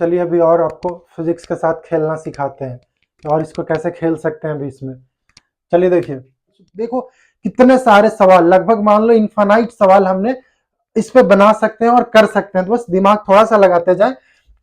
चलिए अभी और आपको फिजिक्स के साथ खेलना सिखाते हैं और इसको कैसे खेल सकते हैं अभी इसमें। चलिए देखिए, देखो कितने सारे सवाल, लगभग मान लो इनफाइनाइट सवाल हमने इस पे बना सकते हैं और कर सकते हैं। तो बस दिमाग थोड़ा सा लगाते जाए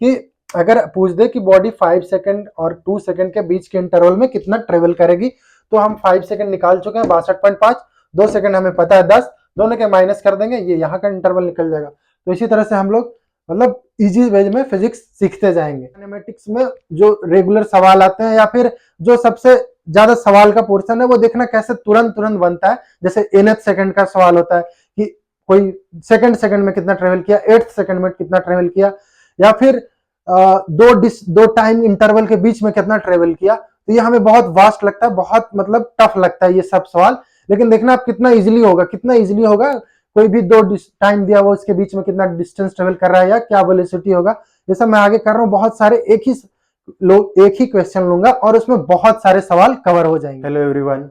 कि अगर पूछ दे कि बॉडी 5 सेकंड और 2 सेकंड के बीच के इंटरवल में कितना ट्रेवल करेगी, तो हम 5 सेकंड निकाल चुके हैं 62.5, 2 सेकंड हमें पता है 10, दोनों के माइनस कर देंगे, ये यहाँ का इंटरवल निकल जाएगा। तो इसी तरह से हम लोग मतलब इजी वे में फिजिक्स सीखते जाएंगे। मैथमेटिक्स में जो रेगुलर सवाल आते हैं या फिर जो सबसे ज्यादा सवाल का पोर्शन है वो देखना कैसे तुरंत तुरंत बनता है। जैसे nth सेकंड का सवाल होता है कि कोई सेकंड सेकंड में कितना ट्रेवल किया, 8th सेकंड में कितना ट्रेवल किया, या फिर दो टाइम इंटरवल के बीच में कितना ट्रेवल किया। तो ये हमें बहुत वास्ट लगता है, बहुत मतलब टफ लगता है ये सब सवाल। लेकिन देखना आप कितना इजीली होगा, कितना इजीली होगा। कोई भी दो टाइम दिया हुआ उसके बीच में कितना डिस्टेंस ट्रेवल कर रहा है या क्या वेलोसिटी होगा, ये सब मैं आगे कर रहा हूँ। बहुत सारे एक ही क्वेश्चन लूंगा और उसमें बहुत सारे सवाल कवर हो जाएंगे। Hello everyone,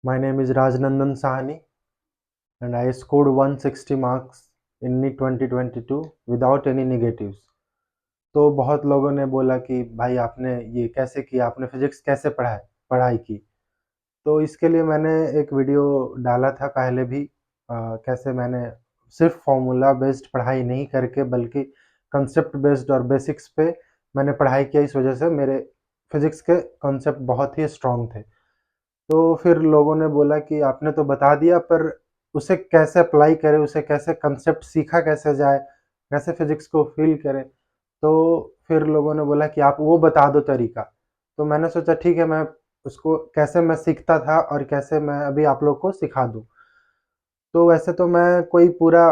my name is Rajnandan Sahni and I scored 160 marks in NEET 2022 without any negatives। तो बहुत लोगों ने बोला कि भाई आपने ये कैसे किया, आपने फिजिक्स कैसे पढ़ाई की। तो इसके लिए मैंने एक वीडियो डाला था पहले भी, कैसे मैंने सिर्फ फॉर्मूला बेस्ड पढ़ाई नहीं करके बल्कि कंसेप्ट बेस्ड और बेसिक्स पे मैंने पढ़ाई किया। इस वजह से मेरे फिजिक्स के कॉन्सेप्ट बहुत ही स्ट्रांग थे। तो फिर लोगों ने बोला कि आपने तो बता दिया पर उसे कैसे अप्लाई करें, उसे कैसे कंसेप्ट सीखा कैसे जाए, कैसे फिजिक्स को फील करें। तो फिर लोगों ने बोला कि आप वो बता दो तरीका। तो मैंने सोचा ठीक है, मैं उसको कैसे मैं सीखता था और कैसे मैं अभी आप लोग को सिखा दूं। तो वैसे तो मैं कोई पूरा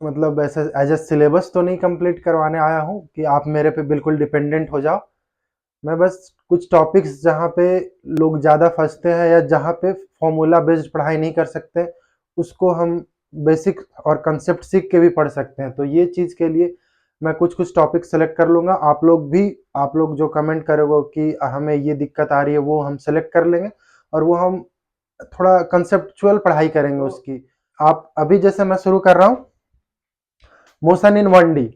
मतलब ऐसे एज ए सिलेबस तो नहीं कंप्लीट करवाने आया हूँ कि आप मेरे पे बिल्कुल डिपेंडेंट हो जाओ। मैं बस कुछ टॉपिक्स जहाँ पे लोग ज़्यादा फंसते हैं या जहाँ पे फॉर्मूला बेस्ड पढ़ाई नहीं कर सकते, उसको हम बेसिक और कंसेप्ट सीख के भी पढ़ सकते हैं। तो ये चीज़ के लिए मैं कुछ कुछ टॉपिक सेलेक्ट कर लूँगा। आप लोग जो कमेंट करोगे कि हमें ये दिक्कत आ रही है, वो हम सेलेक्ट कर लेंगे और वो हम थोड़ा कंसेप्चुअल पढ़ाई करेंगे उसकी। आप अभी जैसे मैं शुरू कर रहा हूँ motion in 1D।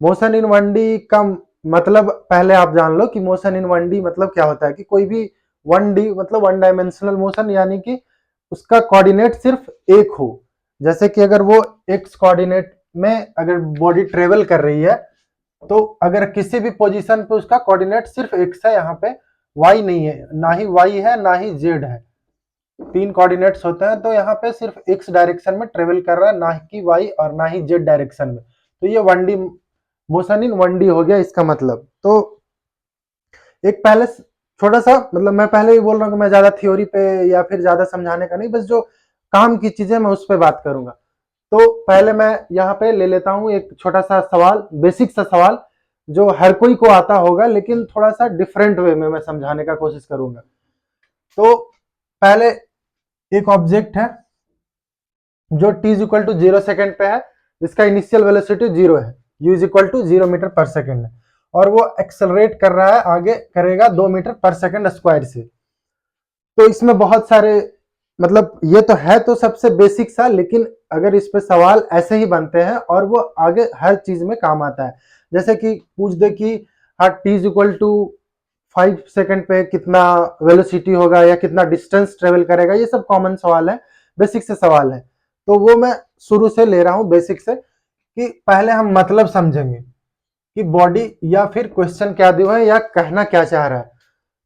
Motion in 1D का मतलब पहले आप जान लो कि मोशन इन 1D मतलब क्या होता है। कि कोई भी 1D मतलब वन डायमेंशनल मोशन, यानी कि उसका कोऑर्डिनेट सिर्फ एक हो। जैसे कि अगर वो एक्स कोऑर्डिनेट में अगर बॉडी ट्रेवल कर रही है, तो अगर किसी भी पोजीशन पे उसका कोऑर्डिनेट सिर्फ एक्स है, यहाँ पे वाई नहीं है, ना ही वाई है ना ही जेड है। 3 कोऑर्डिनेट्स होते हैं, तो यहाँ पे सिर्फ एक्स डायरेक्शन में ट्रेवल कर रहा है, ना कि वाई और ना ही जेड डायरेक्शन में। तो ये 1D मोशन इन 1D हो गया इसका मतलब। तो एक पहले छोटा सा मतलब मैं पहले ही बोल रहा हूँ कि मैं ज्यादा थ्योरी पे या फिर ज्यादा समझाने का नहीं, बस जो काम की चीजें मैं उस पर बात करूंगा। तो पहले मैं यहाँ पे ले लेता हूँ एक छोटा सा सवाल, बेसिक सा सवाल जो हर कोई को आता होगा, लेकिन थोड़ा सा डिफरेंट वे में मैं समझाने का कोशिश करूंगा। तो पहले एक ऑब्जेक्ट है जो t is equal to 0 second पे है, जिसका इनिशियल वेलोसिटी 0 है, u is equal to 0 metre पर सेकेंड है, और वो एक्सेलरेट कर रहा है, आगे करेगा 2 मीटर पर सेकेंड स्क्वायर से। तो इसमें बहुत सारे मतलब ये तो है तो सबसे बेसिक सा, लेकिन अगर इस पे सवाल ऐसे ही बनते हैं और वो आगे हर चीज में काम आता है। जैसे कि पूछ दे कि हाँ t is equal to 5 second पे कितना वेलोसिटी होगा या कितना डिस्टेंस ट्रेवल करेगा, ये सब कॉमन सवाल है, बेसिक से सवाल है। तो वो मैं शुरू से ले रहा हूं बेसिक से, कि पहले हम मतलब समझेंगे कि बॉडी या फिर क्वेश्चन क्या दिया है या कहना क्या चाह रहा है।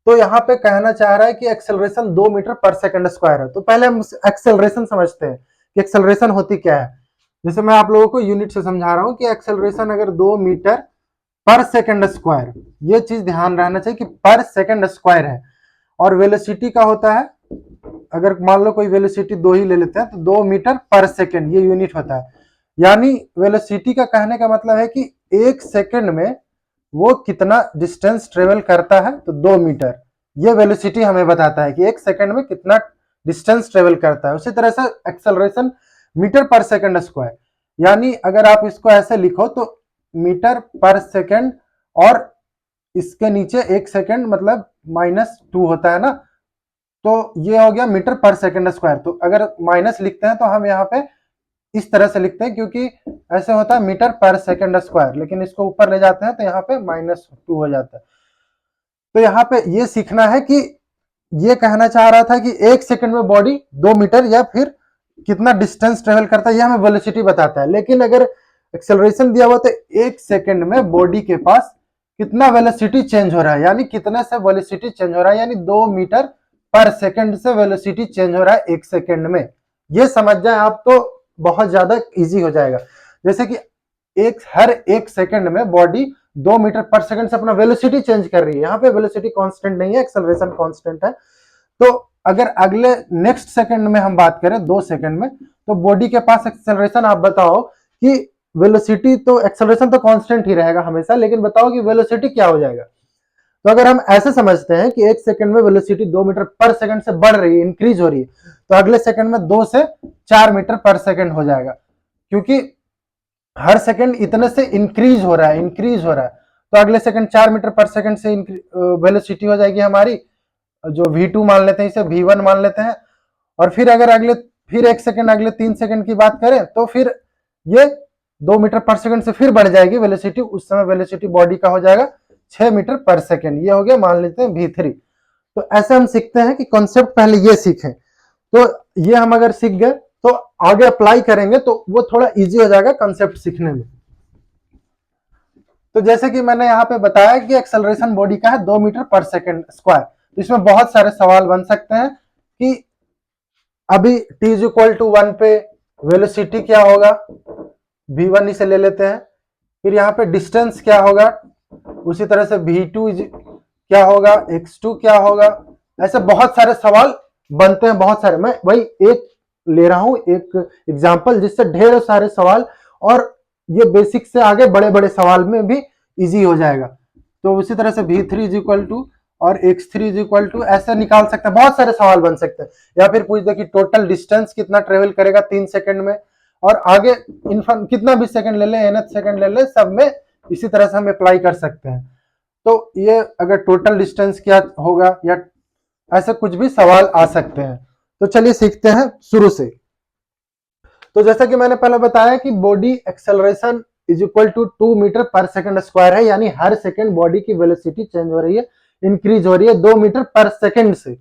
तो यहाँ पे कहना चाह रहा है कि एक्सेलरेशन 2 मीटर पर सेकंड स्क्वायर है। तो पहले हम एक्सेलरेशन समझते हैं कि एक्सेलरेशन होती क्या है। जैसे मैं आप लोगों को यूनिट से समझा रहा हूं कि एक्सेलरेशन अगर 2 मीटर पर सेकंड स्क्वायर, ये चीज ध्यान रहना चाहिए कि पर सेकंड स्क्वायर है, और वेलोसिटी का होता है, अगर मान लो कोई वेलोसिटी 2 ही ले लेते हैं तो 2 मीटर पर सेकंड ये यूनिट होता है। यानी वेलोसिटी का कहने का मतलब है कि 1 सेकंड में वो कितना डिस्टेंस ट्रेवल करता है, तो 2 मीटर। ये वेलोसिटी हमें बताता है कि 1 सेकंड में कितना डिस्टेंस ट्रेवल करता है। उसी तरह से एक्सेलरेशन मीटर पर सेकंड स्क्वायर, यानी अगर आप इसको ऐसे लिखो तो मीटर पर सेकंड और इसके नीचे 1 सेकंड मतलब -2 होता है ना, तो ये हो गया मीटर पर सेकंड स्क्वायर। तो अगर माइनस लिखते हैं तो हम यहाँ पे इस तरह से लिखते हैं, क्योंकि ऐसे होता है मीटर पर सेकंड स्क्वायर, लेकिन इसको ऊपर ले जाते हैं तो यहाँ पे -2 हो जाता है। तो यहाँ पे ये सीखना है कि ये कहना चाह रहा था कि 1 सेकंड में बॉडी 2 मीटर या फिर कितना डिस्टेंस ट्रेवल करता है, ये हमें वेलोसिटी बताता है। लेकिन अगर एक्सेलरेशन दिया हुआ तो 1 सेकंड में बॉडी के पास कितना वेलोसिटी चेंज हो रहा है, यानी कितने से वेलोसिटी चेंज हो रहा है, यानी 2 मीटर पर सेकंड से वेलोसिटी चेंज हो रहा है 1 सेकंड में। ये समझ जाए आप तो बहुत ज्यादा इजी हो जाएगा। जैसे कि हर 1 सेकंड में बॉडी 2 मीटर पर सेकंड से अपना वेलोसिटी चेंज कर रही है। यहाँ पे वेलोसिटी कांस्टेंट नहीं है, एक्सेलरेशन कांस्टेंट है। तो अगर अगले नेक्स्ट सेकंड में हम बात करें 2 सेकंड में, तो बॉडी के पास एक्सेलरेशन, आप बताओ कि वेलोसिटी तो एक्सेलरेशन तो कांस्टेंट ही रहेगा हमेशा, लेकिन बताओ कि वेलोसिटी क्या हो जाएगा। तो अगर हम ऐसे समझते हैं कि 1 सेकंड में वेलोसिटी 2 मीटर पर सेकंड से बढ़ रही है, इंक्रीज हो रही है, तो अगले सेकंड में 2 से 4 मीटर पर सेकंड हो जाएगा, क्योंकि हर सेकंड इतने से इंक्रीज हो रहा है। तो अगले सेकंड 4 मीटर पर सेकंड से वेलोसिटी हो जाएगी हमारी, जो v2 मान लेते हैं, इसे v1 मान लेते हैं। और फिर अगर फिर 1 सेकंड अगले 3 सेकंड की बात करें, तो फिर ये 2 मीटर पर सेकंड से फिर बढ़ जाएगी वेलोसिटी। उस समय वेलोसिटी बॉडी का हो जाएगा 6 मीटर पर सेकंड। ये हो गया, मान लेते हैं v3। तो ऐसे हम सीखते हैं कि कॉन्सेप्ट पहले ये सीखें, तो ये हम अगर सीख गए तो आगे अप्लाई करेंगे तो वो थोड़ा इजी हो जाएगा कॉन्सेप्ट सीखने में। तो जैसे कि मैंने यहाँ पे बताया कि एक्सेलरेशन बॉडी का है 2 मीटर पर सेकंड स्क्वायर। तो इसमें बहुत सारे सवाल बन सकते हैं कि अभी t इज इक्वल टू 1 पे वेलोसिटी क्या होगा, v1 इसे ले लेते हैं। फिर यहाँ पे डिस्टेंस क्या होगा, उसी तरह से v2 क्या होगा, x2 क्या होगा। ऐसे बहुत सारे सवाल बनते हैं, बहुत सारे। मैं वही एक ले रहा हूं, एक एग्जांपल, जिससे ढेर सारे सवाल, और ये बेसिक से आगे बड़े बड़े सवाल में भी इजी हो जाएगा। तो उसी तरह से v3 इज इक्वल टू और x3 इज इक्वल टू ऐसे निकाल सकते हैं, बहुत सारे सवाल बन सकते हैं। या फिर पूछ दे कि टोटल डिस्टेंस कितना ट्रेवल करेगा 3 सेकंड में, और आगे कितना भी सेकंड ले ले, nth सेकंड ले ले, सब में इसी तरह से हम अप्लाई कर सकते हैं। तो ये अगर टोटल डिस्टेंस क्या होगा, या ऐसे कुछ भी सवाल आ सकते हैं। तो चलिए सीखते हैं शुरू से। तो जैसा कि मैंने पहले बताया कि body acceleration is equal to 2 metre पर सेकंड स्क्वायर है, यानी हर सेकंड बॉडी की वेलोसिटी चेंज हो रही है, इंक्रीज हो रही है 2 मीटर पर सेकंड से।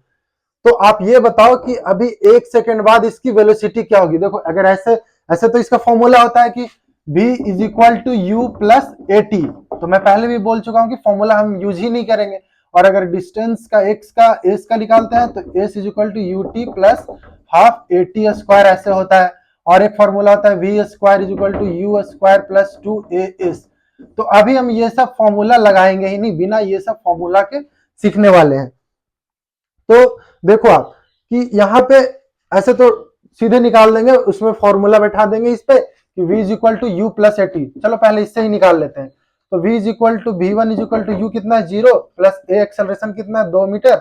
तो आप ये बताओ कि अभी 1 सेकंड बाद इसकी वेलोसिटी क्या होगी। देखो अगर ऐसे तो इसका फॉर्मूला होता है कि v is equal to u plus a t. तो मैं पहले भी बोल चुका हूं कि फॉर्मूला हम यूज ही नहीं करेंगे। और अगर डिस्टेंस का एस का निकालते हैं तो s is equal to u t plus half a t square, ऐसे होता है। और एक फॉर्मूला होता है v square is equal to u square plus 2as। तो अभी हम ये सब फॉर्मूला लगाएंगे ही नहीं, बिना ये सब फॉर्मूला के सीखने वाले हैं। तो देखो आप कि यहाँ पे ऐसे तो सीधे निकाल देंगे, उसमें फॉर्मूला बैठा देंगे इस पे कि v is equal to u plus a t. चलो पहले इससे ही निकाल लेते हैं। तो v is equal to v1 is equal to u कितना है 0 प्लस ए एक्सेलरेशन कितना है 2 मीटर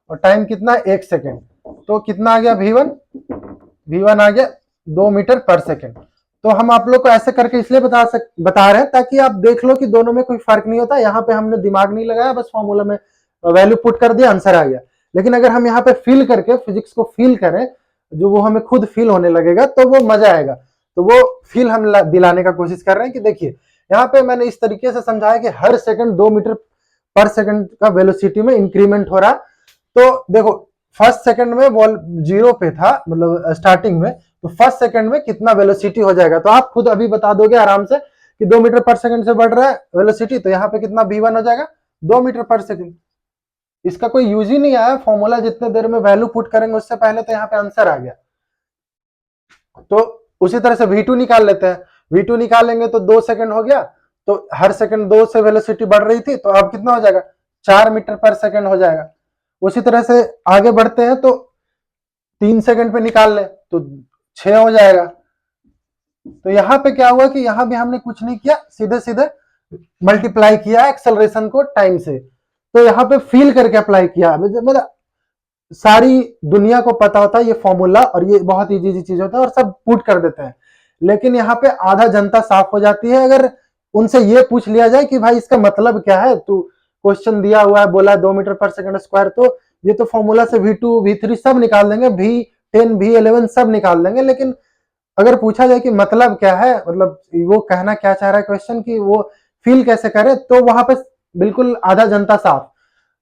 और टाइम कितना है 1 सेकेंड। तो कितना आ गया v1 आ गया 2 मीटर पर सेकेंड। तो हम आप लोग को ऐसे करके इसलिए बता रहे हैं ताकि आप देख लो कि दोनों में कोई फर्क नहीं होता। यहाँ पे हमने दिमाग नहीं लगाया, बस फॉर्मूला में वैल्यू पुट कर दिया, आंसर आ गया। लेकिन अगर हम यहाँ पे फील करके फिजिक्स को फील करें, जो वो हमें खुद फील होने लगेगा, तो वो मजा आएगा। तो वो फील हम दिलाने का कोशिश कर रहे हैं कि देखिए यहाँ पे मैंने इस तरीके से समझाया कि हर सेकंड 2 मीटर पर सेकंड का वेलोसिटी में इंक्रीमेंट हो रहा। तो देखो फर्स्ट सेकंड में वॉल 0 पे था, मतलब स्टार्टिंग में, तो फर्स्ट सेकंड में कितना वेलोसिटी हो जाएगा। तो आप खुद अभी बता दोगे आराम से कि 2 मीटर पर सेकंड से बढ़ रहा है वेलोसिटी, तो यहाँ पे कितना v1 हो जाएगा 2 मीटर पर सेकंड। इसका कोई यूज ही नहीं आया, फॉर्मूला जितने देर में वैल्यू पुट करेंगे उससे पहले तो यहाँ पे आंसर आ गया। तो उसी तरह से v2 निकाल लेते हैं। v2 निकालेंगे तो 2 सेकंड हो गया, तो हर सेकंड 2 से वेलोसिटी बढ़ रही थी, तो अब कितना हो जाएगा 4 मीटर पर सेकंड हो जाएगा। उसी तरह से आगे बढ़ते हैं तो 3 सेकंड पे निकाल ले तो 6 हो जाएगा। तो यहाँ पे क्या हुआ कि यहाँ भी हमने कुछ नहीं किया, सीधे सीधे मल्टीप्लाई किया एक्सेलरेशन को टाइम से। तो यहाँ पे फील करके अप्लाई किया, मतलब सारी दुनिया को पता होता है ये फॉर्मूला और ये बहुत इजी चीज होता है और सब पुट कर देते हैं। लेकिन यहाँ पे आधा जनता साफ हो जाती है अगर उनसे ये पूछ लिया जाए कि भाई इसका मतलब क्या है, तू क्वेश्चन दिया हुआ है, बोला 2 मीटर पर सेकंड स्क्वायर, तो ये तो फॉर्मूला से v2 v3 सब निकाल देंगे, v10 v11 सब निकाल देंगे, लेकिन अगर पूछा जाए कि मतलब क्या है, मतलब वो कहना क्या चाह रहा है क्वेश्चन की वो फील कैसे करे, तो वहां पे बिल्कुल आधा जनता साफ।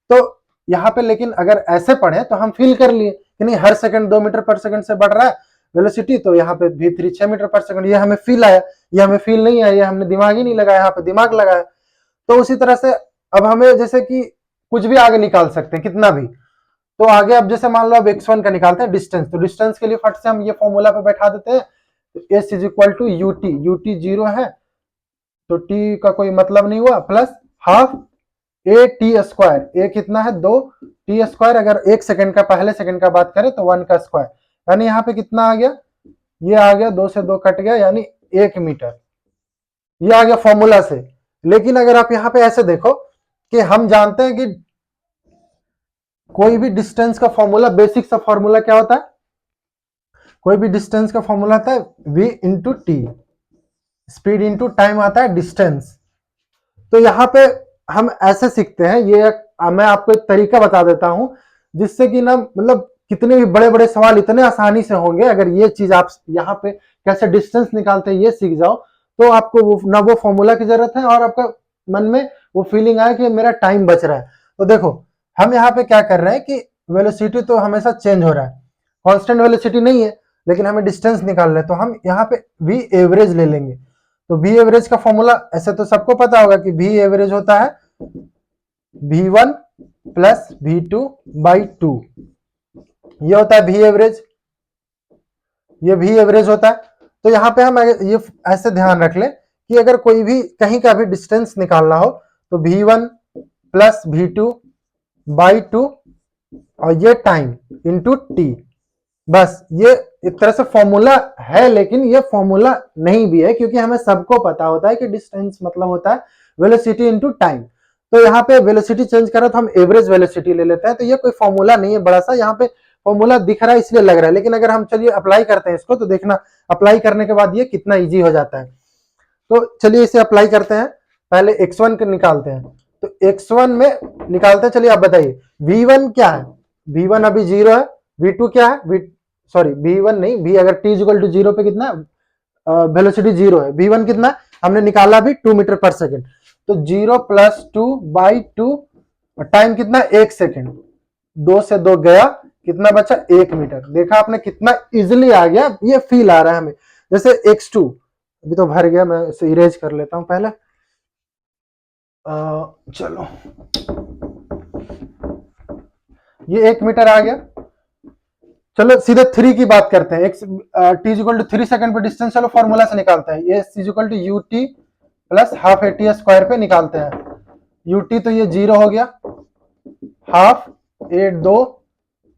तो यहाँ पे लेकिन अगर ऐसे पढ़े तो हम फील कर लिए कि नहीं हर सेकंड 2 मीटर पर सेकंड से बढ़ रहा है वेलोसिटी, तो यहाँ पे v3 6 मीटर पर सेकंड, ये हमें फील आया। ये हमें फील नहीं आया, ये हमने दिमाग ही नहीं लगाया, यहाँ पे दिमाग लगाया। तो उसी तरह से अब हमें जैसे कि कुछ भी आगे निकाल सकते हैं, कितना भी। तो आगे अब जैसे मान लो अब x1 का निकालते हैं डिस्टेंस, तो डिस्टेंस के लिए फट से हम ये फॉर्मूला पे बैठा देते हैं, तो s is equal to u t, u t 0 है तो t का कोई मतलब नहीं हुआ, plus half a t square, a कितना है 2 टी स्क्वायर, अगर 1 सेकंड का पहले सेकंड का बात करें तो 1 का स्क्वायर, यानी यहाँ पे कितना आ गया, ये आ गया 2 से 2 कट गया यानी 1 मीटर, ये आ गया फॉर्मूला से। लेकिन अगर आप यहाँ पे ऐसे देखो कि हम जानते हैं कि कोई भी डिस्टेंस का फॉर्मूला, बेसिक सा फॉर्मूला क्या होता है, कोई भी डिस्टेंस का फॉर्मूला आता है v into T, speed into time आता है डिस्टेंस। तो यहाँ पे हम ऐसे सीखते हैं, ये मैं आपको एक तरीका बता देता हूं जिससे कि ना मतलब कितने भी बड़े बड़े सवाल इतने आसानी से होंगे, अगर ये चीज आप यहाँ पे कैसे डिस्टेंस निकालते हैं ये सीख जाओ, तो आपको वो ना वो फॉर्मूला की जरूरत है और आपका मन में वो फीलिंग आए कि मेरा टाइम बच रहा है। तो देखो हम यहाँ पे क्या कर रहे हैं कि वेलोसिटी तो हमेशा चेंज हो रहा है, कांस्टेंट वेलोसिटी नहीं है, लेकिन हमें डिस्टेंस निकालना है, तो हम यहाँ पे वी एवरेज ले लेंगे। तो वी एवरेज का फॉर्मूला ऐसे तो सबको पता होगा कि वी एवरेज होता है v1 प्लस v2 बाई 2, ये होता है वी एवरेज, ये वी एवरेज होता है। तो यहाँ पे हम ये ऐसे ध्यान रख लें कि अगर कोई भी कहीं का भी डिस्टेंस निकालना हो तो v1 प्लस v2 बाई 2 और ये टाइम इंटू टी, बस ये एक तरह से फॉर्मूला है, लेकिन ये फॉर्मूला नहीं भी है क्योंकि हमें सबको पता होता है कि डिस्टेंस मतलब होता है वेलोसिटी इनटू टाइम। तो यहाँ पे वेलोसिटी चेंज करो तो हम एवरेज वेलोसिटी ले लेते हैं, तो ये कोई फॉर्मूला नहीं है बड़ा सा, यहाँ पे फॉर्मूला दिख रहा है इसलिए लग रहा है, लेकिन अगर हम चलिए अप्लाई करते हैं इसको तो देखना अप्लाई करने के बाद ये कितना ईजी हो जाता है। तो चलिए इसे अप्लाई करते हैं, पहले x1 के निकालते हैं, तो x1 में निकालते हैं। चलिए आप बताइए v1 क्या है, v1 अभी 0 है, v2 क्या है, सॉरी v1 नहीं, v अगर t इक्वल टू 0 पे कितना वेलोसिटी 0 है, v1 कितना हमने निकाला अभी 2 मीटर पर सेकंड, तो 0 प्लस 2 बाई 2, टाइम कितना 1 सेकंड, 2 से 2 गया, कितना बचा 1 मीटर। देखा आपने कितना इजिली आ गया, ये फील आ रहा है हमें। जैसे x2 अभी तो भर गया, मैं इसे इरेज कर लेता हूं पहले, चलो ये 1 मीटर आ गया। चलो सीधे 3 की बात करते हैं, t इक्वल टू 3 सेकंड पे डिस्टेंस, चलो फॉर्मूला से निकालते हैं, ये equal to u t plus half a t square पे निकालते हैं। यूटी तो ये 0 हो गया, हाफ 8 2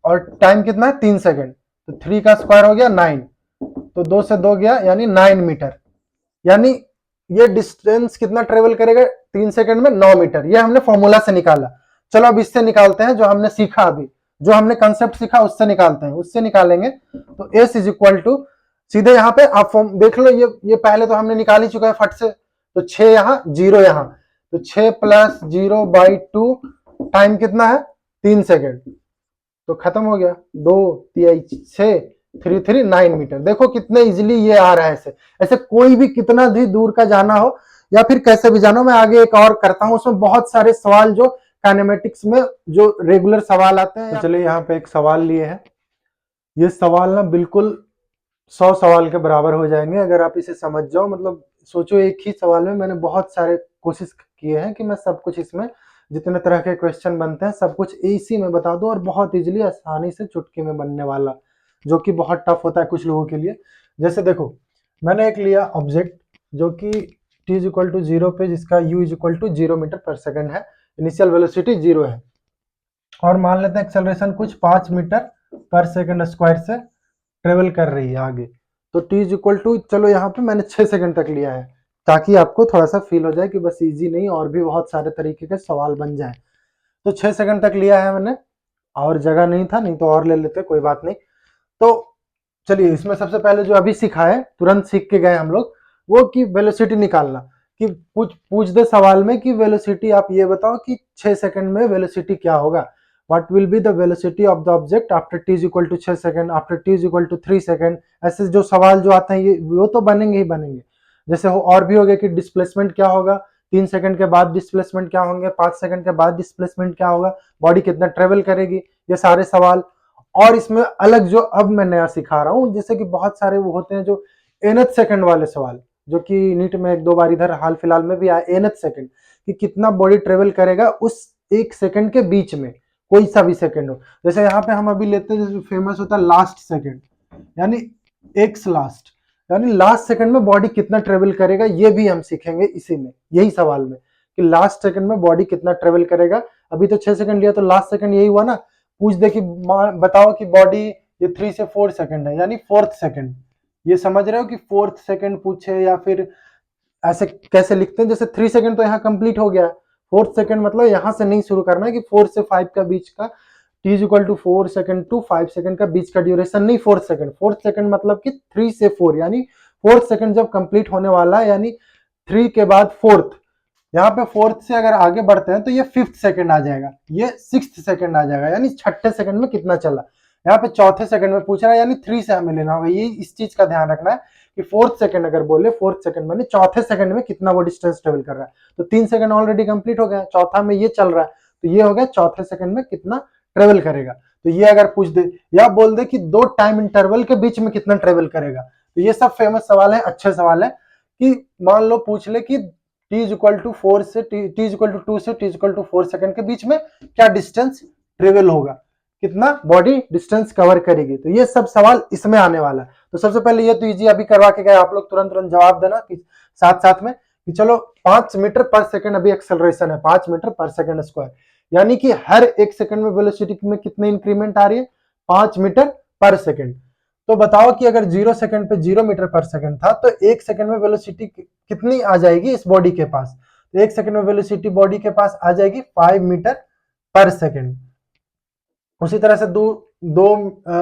और टाइम कितना है 3 सेकंड, तो 3 का स्क्वायर हो गया 9, तो 2 से 2 गया यानी 9 मीटर, यानी ये डिस्टेंस कितना ट्रेवल करेगा 3 सेकंड में 9 मीटर, ये हमने फॉर्मूला से निकाला। चलो अब इससे निकालते हैं, जो हमने सीखा अभी, जो हमने कंसेप्ट सीखा उससे निकालते हैं, उससे निकालेंगे तो s इज इक्वल टू सीधे यहाँ पे आप देख लो, ये पहले तो हमने निकाल ही चुका है फट से, तो 6 यहाँ 0 यहाँ, तो 6 प्लस 0 बाई 2, टाइम कितना है 3 सेकेंड, तो खत्म हो गया, 2 3 6 3 3 9 मीटर। देखो कितने इजिली ये आ रहा है, ऐसे ऐसे कोई भी कितना भी दूर का जाना हो या फिर कैसे भी जाना हो। मैं आगे एक और करता हूं, उसमें बहुत सारे सवाल जो काइनेमेटिक्स में जो रेगुलर सवाल आते हैं। तो चलिए यहाँ पे एक सवाल लिए हैं, ये सवाल ना बिल्कुल 100 सवाल के बराबर हो जाएंगे अगर आप इसे समझ जाओ। मतलब सोचो एक ही सवाल में मैंने बहुत सारे कोशिश किए हैं कि मैं सब कुछ इसमें जितने तरह के क्वेश्चन बनते हैं सब कुछ इसी में बता दूं और बहुत इजीली आसानी से चुटकी में बनने वाला, जो कि बहुत टफ होता है कुछ लोगों के लिए। जैसे देखो मैंने एक लिया ऑब्जेक्ट जो कि t इज इक्वल टू 0 पे, जिसका u is equal to 0 metre पर सेकंड है, इनिशियल वेलोसिटी 0 है, और मान लेते हैं एक्सेलरेशन कुछ 5 मीटर पर सेकंड स्क्वायर से ट्रेवल कर रही है आगे। तो t इज इक्वल टू, चलो यहाँ पे मैंने 6 सेकंड तक लिया है ताकि आपको थोड़ा सा फील हो जाए कि बस इजी नहीं और भी बहुत सारे तरीके के सवाल बन जाए। तो 6 सेकंड तक लिया है मैंने, और जगह नहीं था, नहीं तो और ले लेते, कोई बात नहीं। तो चलिए इसमें सबसे पहले जो अभी सीखा है, तुरंत सीख के गए हम लोग, वो कि वेलोसिटी निकालना, कि पूछ दे सवाल में कि वेलोसिटी आप ये बताओ कि 6 सेकंड में वेलोसिटी क्या होगा। What will be the velocity of the object after t is equal to 6 second, after t is equal to 3 second. ऐसे जो सवाल जो आते हैं ये वो तो बनेंगे ही बनेंगे। जैसे और भी हो गया कि डिस्प्लेसमेंट क्या होगा, 3 सेकंड के बाद डिस्प्लेसमेंट क्या होंगे, 5 सेकंड के बाद डिस्प्लेसमेंट क्या होगा, बॉडी कितना ट्रेवल करेगी, ये सारे सवाल। और इसमें अलग जो अब मैं नया सिखा रहा हूँ, जैसे कि बहुत सारे वो होते हैं जो nth सेकंड वाले सवाल, जो कि नीट में 1-2 बार इधर हाल फिलहाल में भी आया, nth सेकंड कि कितना बॉडी ट्रेवल करेगा उस 1 सेकंड के बीच में, कोई सा भी सेकंड हो। जैसे यहाँ पे हम अभी लेते हैं, जैसे फेमस होता है लास्ट सेकंड, यानी एक्स लास्ट, यानी लास्ट सेकंड में बॉडी कितना ट्रेवल करेगा, ये भी हम सीखेंगे इसी में, यही सवाल में, कि लास्ट सेकंड में बॉडी कितना ट्रेवल करेगा। अभी तो 6 सेकंड लिया, तो लास्ट सेकंड यही हुआ ना। पूछ दे कि बताओ कि बॉडी ये 3 से 4 सेकंड है, यानी 4th सेकंड। ये समझ रहे हो कि 4th सेकंड पूछे, या फिर ऐसे कैसे लिखते हैं, जैसे 3 सेकंड तो यहाँ कंप्लीट हो गया, 4th सेकंड मतलब यहाँ से नहीं शुरू करना है कि 4 से 5 का बीच का, t is equal to 4 second to 5 second का बीच का ड्यूरेशन नहीं, 4th सेकंड। 4th सेकंड मतलब कि 3 से 4, यानी 4th सेकंड जब कंप्लीट होने वाला है, यानी 3 के बाद 4th, यहाँ पे 4th से अगर आगे बढ़ते हैं तो ये 5th सेकंड आ जाएगा, ये 6th सेकंड आ जाएगा, यानी 6ठे सेकंड में कितना चला। यहाँ पे 4थे सेकंड में पूछ रहा है, यानी 3 से हमें लेना होगा। ये इस चीज का ध्यान रखना है कि 4th सेकंड अगर बोले, 4th सेकंड माने 4थे सेकंड में कितना वो डिस्टेंस ट्रेवल कर रहा है। तो 3 सेकंड ऑलरेडी कंप्लीट हो गया, चौथा में ये चल रहा है, तो ये हो गया 4थे सेकंड में कितना ट्रेवल करेगा। तो ये अगर पूछ दे या बोल दे कि 2 टाइम इंटरवल के बीच में कितना ट्रेवल करेगा, तो ये सब फेमस सवाल है, अच्छे सवाल है। कि मान लो पूछ ले कि t इज इक्वल टू 4 से t इज इक्वल टू 2 से t is equal to 4 second के बीच में क्या डिस्टेंस ट्रेवल होगा, कितना बॉडी डिस्टेंस कवर करेगी। तो ये सब सवाल इसमें आने वाला है। तो सबसे पहले ये तो इजी अभी करवा के गए, आप लोग तुरंत तुरंत जवाब देना कि साथ साथ में कि चलो 5 मीटर पर सेकंड अभी एक्सेलरेशन है, 5 मीटर पर सेकंड स्क्वायर, यानी कि हर 1 सेकंड में वेलोसिटी में कितने इंक्रीमेंट आ रही है, 5 मीटर पर सेकंड। तो बताओ कि अगर 0 सेकंड पे 0 मीटर पर सेकंड था, तो 1 सेकंड में वेलोसिटी कितनी आ जाएगी इस बॉडी के पास। तो 1 सेकंड में वेलोसिटी बॉडी के पास आ जाएगी 5 मीटर पर सेकंड। उसी तरह से दो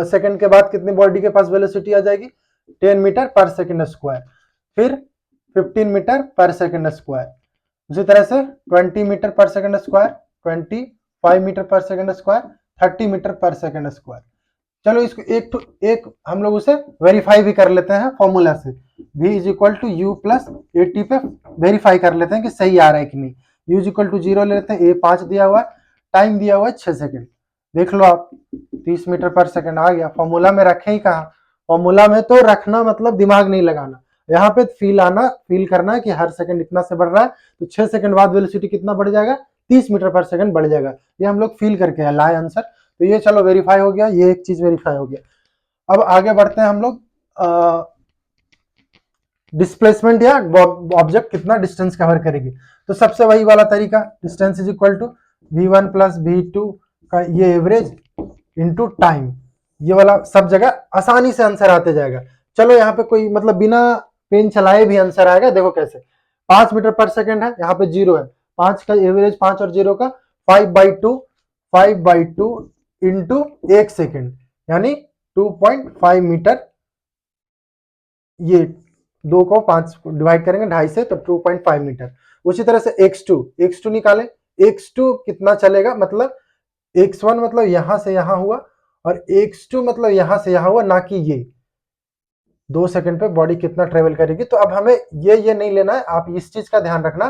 सेकंड के बाद कितनी बॉडी के पास वेलोसिटी आ जाएगी, 10 मीटर पर सेकंड स्क्वायर, फिर 15 मीटर पर सेकंड स्क्वायर, उसी तरह से 20 मीटर पर सेकंड स्क्वायर, 25 मीटर पर सेकंड स्क्वायर, 30 मीटर पर सेकंड स्क्वायर। चलो इसको एक हम लोग उसे वेरीफाई भी कर लेते हैं फॉर्मूला से, v is equal to u plus a t पे वेरीफाई कर लेते हैं कि सही आ रहा है कि नहीं। u इज इक्वल टू 0 ले लेते हैं, ए 5 दिया हुआ है, टाइम दिया हुआ है 6 सेकंड। देख लो आप 30 मीटर पर सेकंड आ गया। फॉर्मूला में रखे ही कहा, फॉर्मूला में तो रखना मतलब दिमाग नहीं लगाना, यहाँ पे फील करना है कि हर सेकंड इतना से बढ़ रहा है, तो 6 सेकंड बाद वेलोसिटी कितना बढ़ जाएगा, 30 मीटर पर सेकंड बढ़ जाएगा। ये हम लोग फील करके लाए आंसर। तो ये चलो वेरीफाई हो गया, ये एक चीज वेरीफाई हो गया। अब आगे बढ़ते हैं हम लोग, डिस्प्लेसमेंट या ऑब्जेक्ट कितना डिस्टेंस कवर करेगी। तो सबसे वही वाला तरीका, distance is equal to v1 plus v2 का ये एवरेज इनटू टाइम, ये वाला सब जगह आसानी से आंसर आते जाएगा। चलो यहाँ पे कोई मतलब बिना पेन चलाए भी आंसर आएगा, देखो कैसे। 5 मीटर पर सेकंड है, यहाँ पे 0 है, 5 का एवरेज 5 और 0 का 5/2 इंटू 1 सेकेंड, यानी 2.5 मीटर। ये 2 को 5 डिवाइड करेंगे 2.5 से, तो 2.5 मीटर। उसी तरह से x2 निकालें, x2 कितना चलेगा, मतलब x1 मतलब यहां से यहां हुआ, और x2 मतलब यहां से यहां हुआ, ना कि ये 2 सेकंड पे बॉडी कितना ट्रेवल करेगी। तो अब हमें ये नहीं लेना है, आप इस चीज का ध्यान रखना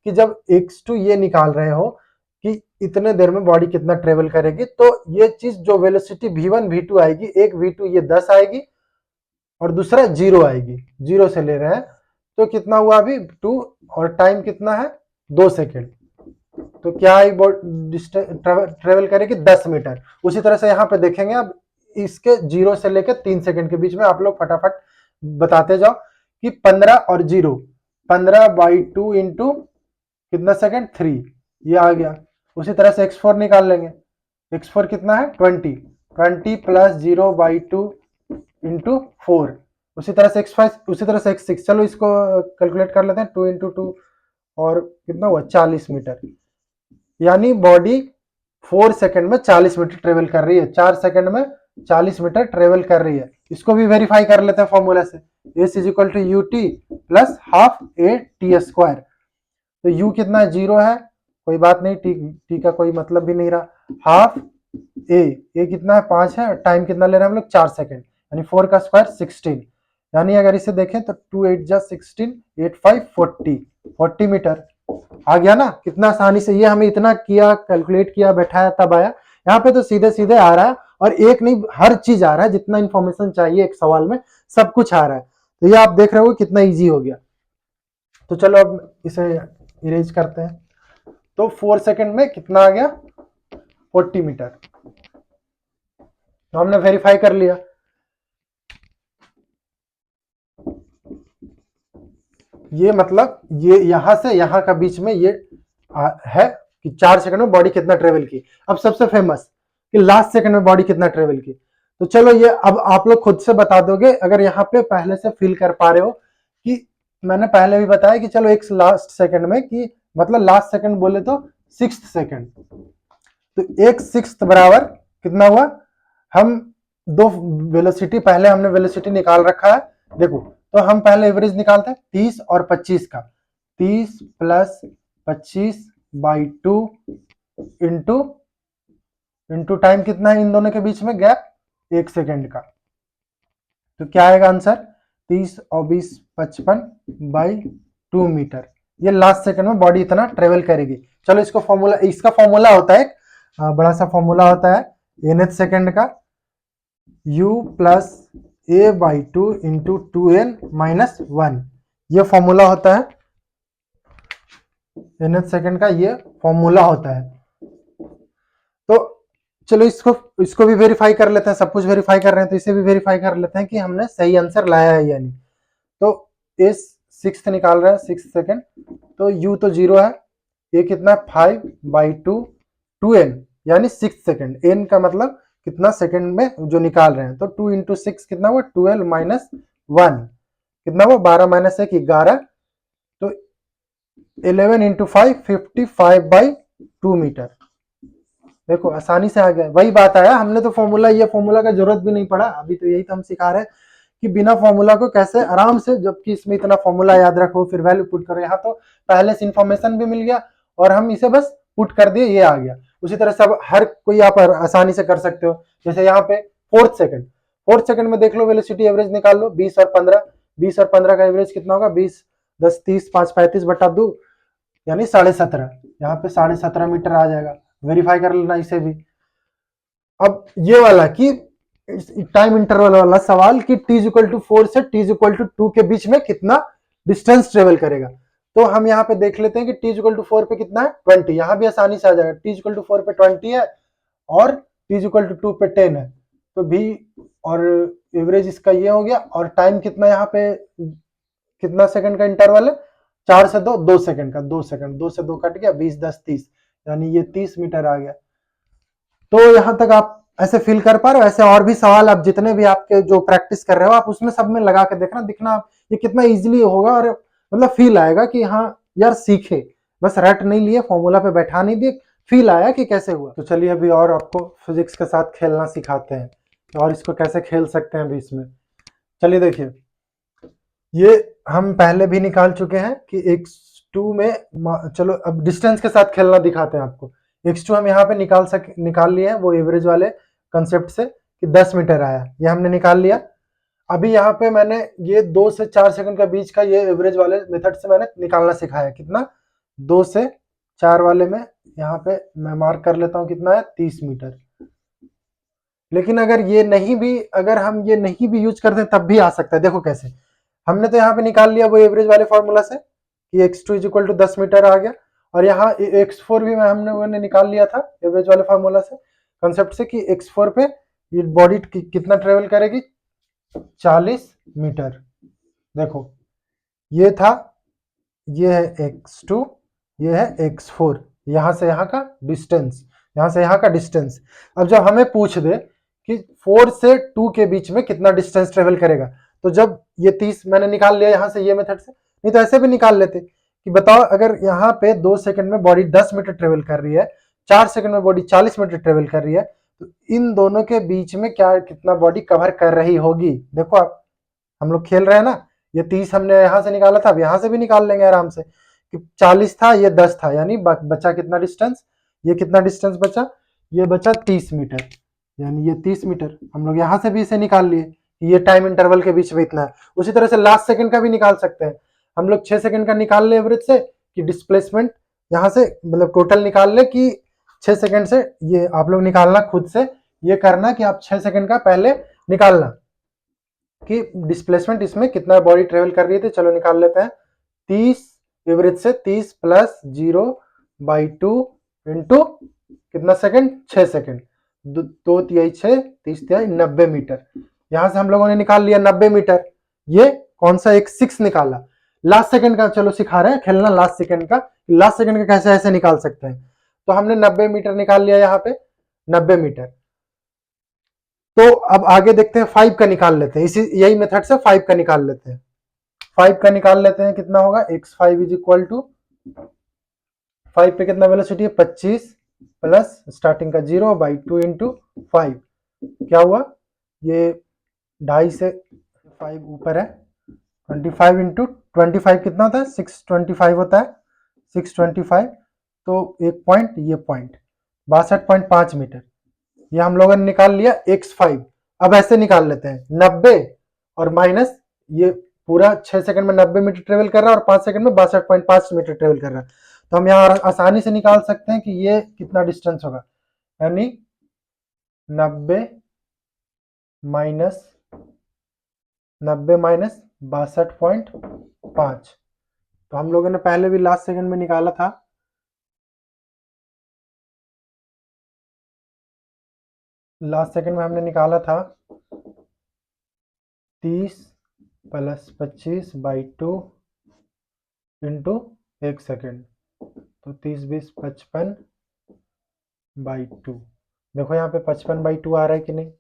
कि जब x2 ये निकाल रहे हो कि इतने देर में बॉडी कितना ट्रेवल करेगी, तो ये चीज जो वेलोसिटी v1 v2 आएगी, एक v2 ये 10 आएगी और दूसरा 0 आएगी, 0 से ले रहे हैं, तो कितना हुआ अभी 2, और टाइम कितना है 2 सेकेंड। तो क्या आई ट्रेवल करेगी 10 मीटर। उसी तरह से यहाँ पे देखेंगे, अब इसके 0 से लेकर 3 सेकेंड के बीच में आप लोग फटाफट बताते जाओ कि 15 और 0, 15/2 इंटू कितना सेकेंड 3, ये आ गया। उसी तरह से x4 निकाल लेंगे, x4 कितना है 20 प्लस 0/2 इंटू 4, उसी तरह से x5, उसी तरह से x6। चलो इसको कैलकुलेट कर लेते हैं, 2 इंटू 2 और कितना हुआ 40 मीटर, यानी बॉडी 4 सेकंड में 40 मीटर ट्रेवल कर रही है, 4 सेकंड में 40 मीटर ट्रेवल कर रही है। इसको भी वेरीफाई कर लेते हैं फॉर्मूला से, s is equal to u t plus half a t square. तो u कितना है 0 है, कोई बात नहीं, टी का कोई मतलब भी नहीं रहा, हाफ ए कितना है 5 है, टाइम कितना ले रहे हैं हम लोग 4 सेकंड, यानी 4 का स्क्वायर 16, यानी अगर इसे देखें तो 2 8 जा 16, 8 5 40 मीटर आ गया ना। कितना आसानी से, ये हमें इतना किया, कैलकुलेट किया, बैठाया, तब आया। यहाँ पे तो सीधे सीधे आ रहा है, और एक नहीं हर चीज आ रहा है, जितना इंफॉर्मेशन चाहिए एक सवाल में सब कुछ आ रहा है। तो ये आप देख रहे हो कितना इजी हो गया। तो चलो अब इसे इरेज करते हैं। तो 4 सेकंड में कितना आ गया 40 मीटर, तो हमने वेरीफाई कर लिया। ये मतलब ये यहां से यहां का बीच में ये है कि 4 सेकंड में बॉडी कितना ट्रेवल की। अब सबसे फेमस कि लास्ट सेकंड में बॉडी कितना ट्रेवल की। तो चलो ये अब आप लोग खुद से बता दोगे, अगर यहाँ पे पहले से फील कर पा रहे हो कि मैंने पहले भी बताया कि चलो एक लास्ट सेकंड में, कि मतलब लास्ट सेकंड बोले तो 6th सेकंड, तो एक 6th बराबर कितना हुआ। हम दो वेलोसिटी, पहले हमने वेलोसिटी निकाल रखा है, देखो तो हम पहले एवरेज निकालते हैं 30 और 25 का, 30 प्लस 25 बाई 2 इंटू टाइम कितना है इन दोनों के बीच में गैप 1 सेकेंड का। तो क्या आएगा आंसर 30 और 20 55 बाई 2 मीटर। ये लास्ट सेकंड में बॉडी इतना ट्रेवल करेगी। चलो इसको फॉर्मूला, इसका फॉर्मूला होता है बड़ा सा फॉर्मूला होता है nth सेकंड का u plus A by 2 into 2n minus 1, ये फॉर्मूला होता है nth सेकंड का, ये फॉर्मूला होता है। तो चलो इसको भी वेरीफाई कर लेते हैं, सब कुछ वेरीफाई कर रहे हैं तो इसे भी वेरीफाई कर लेते हैं कि हमने सही आंसर लाया है या नहीं। तो इस 6th निकाल रहे हैं 6 सेकंड, तो u तो 0 है, ये कितना है 5 बाई 2 2n यानी 6 सेकंड, n का मतलब कितना सेकंड में जो निकाल रहे हैं। तो 2 इंटू 6 कितना हुआ 12 माइनस 1 कितना हुआ 12 माइनस 1 11, तो 11 इंटू 5 55 बाई 2 मीटर। देखो आसानी से आ गया, वही बात आया, हमने तो फॉर्मूला, ये फॉर्मूला का जरूरत भी नहीं पड़ा, अभी तो यही तो हम सिखा रहे हैं कि बिना फॉर्मूला को कैसे आराम से, जबकि इसमें इतना फॉर्मूला याद रखो फिर वैल्यू पुट करो। यहाँ तो पहले से इंफॉर्मेशन भी मिल गया और हम इसे बस पुट कर दिए, ये आ गया। उसी तरह से अब हर कोई आप आसानी से कर सकते हो। जैसे यहाँ पे 4th सेकंड में देख लो, वेलोसिटी एवरेज निकाल लो 20 और 15, 20 और 15 का एवरेज कितना होगा 20 10 30 5 35 बटा 2 यानी 17.5, यहाँ पे 17.5 मीटर आ जाएगा। वेरीफाई कर लेना इसे भी। अब ये वाला कि टाइम इंटरवल वाला सवाल कि t इक्वल टू 4 से t इक्वल टू 2 के बीच में कितना डिस्टेंस ट्रेवल करेगा। तो हम यहाँ पे देख लेते हैं कि t इक्वल टू 4 पे कितना है 20, यहाँ भी आसानी से आ जाएगा। t इक्वल टू 4 पे 20 है और t इक्वल टू 2 पे 10 है, तो भी और एवरेज इसका ये हो गया। और टाइम कितना यहाँ पे कितना सेकंड का इंटरवल है 4 से 2 2 सेकंड का, 2 सेकंड, 2 से 2 कट गया 20 10 30 यानी ये 30 मीटर आ गया। तो यहां तक आप ऐसे फील कर पा रहे हो। ऐसे और भी सवाल आप जितने भी आपके जो प्रैक्टिस कर रहे हो आप उसमें सब में लगा के देखना, दिखना ये कितना इजीली होगा, और मतलब फील आएगा कि हाँ यार सीखे, बस रट नहीं लिए, फॉर्मूला पे बैठा नहीं दिए, फील आया कि कैसे हुआ। तो चलिए अभी और आपको फिजिक्स के साथ खेलना सिखाते हैं, और इसको कैसे खेल सकते हैं अभी इसमें। चलिए देखिए, ये हम पहले भी निकाल चुके हैं कि x2 में, चलो अब डिस्टेंस के साथ खेलना दिखाते हैं आपको। x2 हम यहाँ पे निकाल लिए हैं वो एवरेज वाले कंसेप्ट से कि 10 मीटर आया, ये हमने निकाल लिया। अभी यहाँ पे मैंने ये 2 से 4 सेकंड के बीच का ये एवरेज वाले मेथड से मैंने निकालना सिखाया। कितना 2 से 4 वाले में यहाँ पे मैं मार्क कर लेता हूँ कितना है 30 मीटर। लेकिन अगर हम ये नहीं भी यूज करते तब भी आ सकता है। देखो कैसे, हमने तो यहाँ पे निकाल लिया वो एवरेज वाले फॉर्मूला से कि x2 is equal to 10 metre आ गया, और यहाँ x4 भी हमने निकाल लिया था एवरेज वाले फॉर्मूला से, कंसेप्ट से कि x4 पे ये बॉडी कितना ट्रेवल करेगी 40 मीटर। देखो ये था, ये है x2, ये है x4, यहाँ से यहाँ का डिस्टेंस, यहाँ से यहाँ का डिस्टेंस। अब जब हमें पूछ दे कि 4 से 2 के बीच में कितना डिस्टेंस ट्रेवल करेगा, तो जब ये 30 मैंने निकाल लिया यहाँ से ये मेथड से, नहीं तो ऐसे भी निकाल लेते कि बताओ अगर यहाँ पे 2 सेकंड में बॉडी 10 मीटर ट्रेवल कर रही है, 4 सेकंड में बॉडी 40 मीटर ट्रेवल कर रही है, तो इन दोनों के बीच में क्या कितना बॉडी कवर कर रही होगी। देखो आप, हम लोग खेल रहे हैं ना, ये 30 हमने यहाँ से निकाला था, अब यहाँ से भी निकाल लेंगे आराम से कि 40 था ये 10 था, यानी बचा कितना डिस्टेंस, ये कितना डिस्टेंस बचा ये बचा 30 मीटर, यानी ये 30 मीटर हम लोग यहाँ से भी इसे निकाल लिए, ये टाइम इंटरवल के बीच में इतना है। उसी तरह से लास्ट सेकंड का भी निकाल सकते हैं हम लोग। 6 सेकंड का निकाल ले एवरेज से कि डिस्प्लेसमेंट यहाँ से, मतलब टोटल निकाल ले कि 6 सेकंड से, ये आप लोग निकालना खुद से। ये करना कि आप 6 सेकंड का पहले निकालना कि डिस्प्लेसमेंट इसमें कितना बॉडी ट्रेवल कर रही थी। चलो निकाल लेते हैं। 30 एवरेज से 30 प्लस 0/2 इंटू कितना सेकंड, 6 सेकंड, 2 तिहाई 6, 30 तिहाई 90 मीटर। यहां से हम लोगों ने निकाल लिया 90 मीटर। ये कौन सा, एक 6 निकाला। लास्ट सेकंड का चलो सिखा रहे हैं खेलना, लास्ट सेकंड का, लास्ट सेकंड का कैसे ऐसे निकाल सकते हैं। तो हमने 90 मीटर निकाल लिया यहाँ पे, 90 मीटर। तो अब आगे देखते हैं 5 का निकाल लेते हैं, इसी यही मेथड से 5 का निकाल लेते हैं। 5 का निकाल लेते हैं, कितना होगा, x5 इज इक्वल टू 5 पे कितना वेलोसिटी है, 25 प्लस स्टार्टिंग का 0/2 इंटू 5, क्या हुआ, ये 2.5 से 5 ऊपर है, 25 इंटू 25 कितना होता है, 625 होता है, 625। तो एक पॉइंट, ये पॉइंट 62.5 मीटर, ये हम लोगों ने निकाल लिया x5। अब ऐसे निकाल लेते हैं 90 और माइनस ये पूरा 6 सेकंड में 90 मीटर ट्रेवल कर रहा है और 5 सेकंड में 62.5 मीटर ट्रेवल कर रहा है। तो हम यहाँ आसानी से निकाल सकते हैं कि ये कितना डिस्टेंस होगा, यानी 90 माइनस 62.5। तो हम लोगों ने पहले भी लास्ट सेकंड में निकाला था, लास्ट सेकंड में हमने निकाला था 30 प्लस 25/2 इंटू 1 सेकेंड, तो 30 20 55/2। देखो यहाँ पे 55/2 आ रहा है कि नहीं,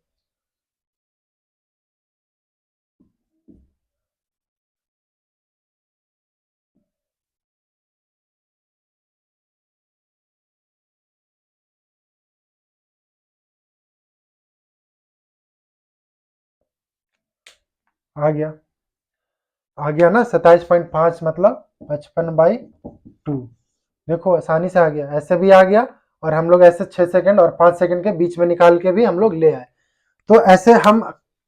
आ गया, आ गया ना 27.5 मतलब 55/2। देखो आसानी से आ गया, ऐसे भी आ गया और हम लोग ऐसे 6 सेकंड और 5 सेकंड के बीच में निकाल के भी हम लोग ले आए। तो ऐसे हम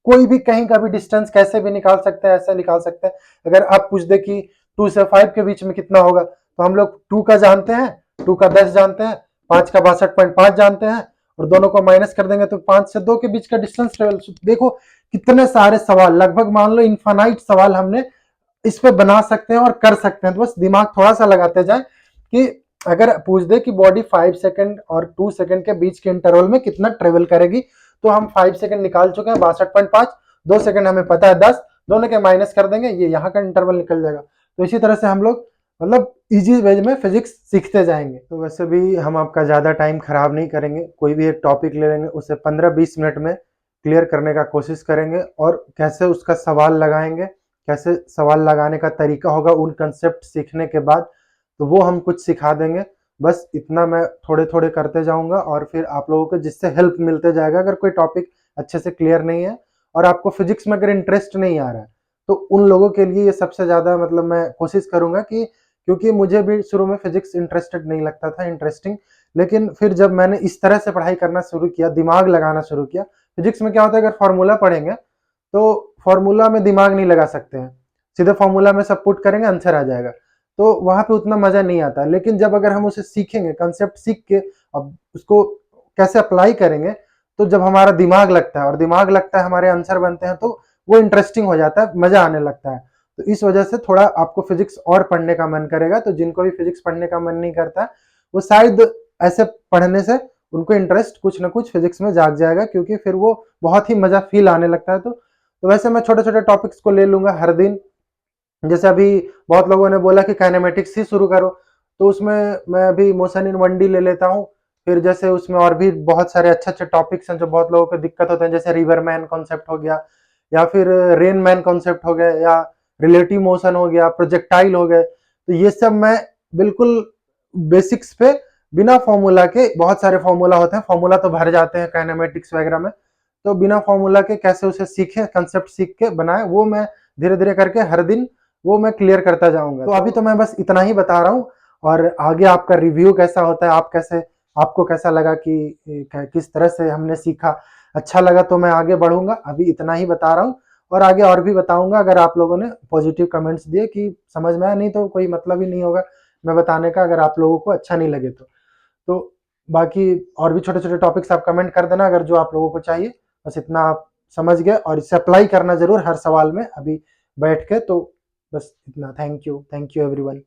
कोई भी कहीं का भी डिस्टेंस कैसे भी निकाल सकते हैं, ऐसे निकाल सकते हैं। अगर आप पूछ दे कि 2 से 5 के बीच में कितना होगा, तो हम लोग 2 का जानते हैं, 2 का 10 जानते हैं, 5 का 62.5 जानते हैं, और दोनों को माइनस कर देंगे तो 5 से 2 के बीच का डिस्टेंस ट्रेवल। देखो कितने सारे सवाल, लगभग मान लो इनफाइनाइट सवाल हमने इस पे बना सकते हैं और कर सकते हैं। तो बस दिमाग थोड़ा सा लगाते जाए कि अगर पूछ दे कि बॉडी 5 सेकंड और 2 सेकंड के बीच के इंटरवल में कितना ट्रेवल करेगी, तो हम 5 सेकंड निकाल चुके हैं 62.5, 2 सेकंड हमें पता है 10, दोनों के माइनस कर देंगे, ये यहाँ का इंटरवल निकल जाएगा। तो इसी तरह से हम लोग मतलब इजी वे में फिजिक्स सीखते जाएंगे। तो वैसे भी हम आपका ज़्यादा टाइम खराब नहीं करेंगे, कोई भी एक टॉपिक ले लेंगे, उसे 15-20 मिनट में क्लियर करने का कोशिश करेंगे, और कैसे उसका सवाल लगाएंगे, कैसे सवाल लगाने का तरीका होगा उन कंसेप्ट सीखने के बाद, तो वो हम कुछ सिखा देंगे। बस इतना मैं थोड़े थोड़े करते जाऊंगा और फिर आप लोगों को जिससे हेल्प मिलते जाएगा। अगर कोई टॉपिक अच्छे से क्लियर नहीं है और आपको फिजिक्स में अगर इंटरेस्ट नहीं आ रहा है, तो उन लोगों के लिए ये सबसे ज़्यादा, मतलब मैं कोशिश करूंगा कि, क्योंकि मुझे भी शुरू में फिजिक्स इंटरेस्टेड नहीं लगता था, इंटरेस्टिंग, लेकिन फिर जब मैंने इस तरह से पढ़ाई करना शुरू किया, दिमाग लगाना शुरू किया। फिजिक्स में क्या होता है, अगर फॉर्मूला पढ़ेंगे तो फॉर्मूला में दिमाग नहीं लगा सकते हैं, सीधे फॉर्मूला में सब पुट करेंगे आंसर आ जाएगा, तो वहां पे उतना मजा नहीं आता। लेकिन जब अगर हम उसे सीखेंगे, कंसेप्ट सीख के अब उसको कैसे अप्लाई करेंगे, तो जब हमारा दिमाग लगता है और दिमाग लगता है हमारे आंसर बनते हैं, तो वो इंटरेस्टिंग हो जाता है, मजा आने लगता है। तो इस वजह से थोड़ा आपको फिजिक्स और पढ़ने का मन करेगा। तो जिनको भी फिजिक्स पढ़ने का मन नहीं करता, वो शायद ऐसे पढ़ने से उनको इंटरेस्ट कुछ ना कुछ फिजिक्स में जाग जाएगा, क्योंकि फिर वो बहुत ही मजा फील आने लगता है। तो वैसे मैं छोटे छोटे टॉपिक्स को ले लूंगा हर दिन। जैसे अभी बहुत लोगों ने बोला कि काइनेमेटिक्स ही शुरू करो, तो उसमें मैं अभी मोशन इन 1D ले लेता हूँ। फिर जैसे उसमें और भी बहुत सारे अच्छे अच्छे टॉपिक्स हैं जो बहुत लोगों को दिक्कत होते हैं, जैसे रिवर मैन कॉन्सेप्ट हो गया, या फिर रेन मैन कॉन्सेप्ट हो गया, या रिलेटिव मोशन हो गया, प्रोजेक्टाइल हो गए। तो ये सब मैं बिल्कुल बेसिक्स पे, बिना फॉर्मूला के, बहुत सारे फॉर्मूला होते हैं, फॉर्मूला तो भर जाते हैं काइनेमेटिक्स वगैरह में, तो बिना फॉर्मूला के कैसे उसे सीखे, कंसेप्ट सीख के बनाए, वो मैं धीरे धीरे करके हर दिन वो मैं क्लियर करता जाऊंगा। तो अभी तो मैं बस इतना ही बता रहा हूँ, और आगे आपका रिव्यू कैसा होता है, आप कैसे आपको कैसा लगा कि किस तरह से हमने सीखा, अच्छा लगा तो मैं आगे बढ़ूंगा। अभी इतना ही बता रहा हूँ, और आगे और भी बताऊंगा अगर आप लोगों ने पॉजिटिव कमेंट्स दिए कि समझ में आया, नहीं तो कोई मतलब ही नहीं होगा मैं बताने का, अगर आप लोगों को अच्छा नहीं लगे तो बाकी और भी छोटे छोटे टॉपिक्स आप कमेंट कर देना अगर जो आप लोगों को चाहिए। बस इतना आप समझ गए, और इसे अप्लाई करना जरूर हर सवाल में अभी बैठ के। तो बस इतना। Thank you everyone.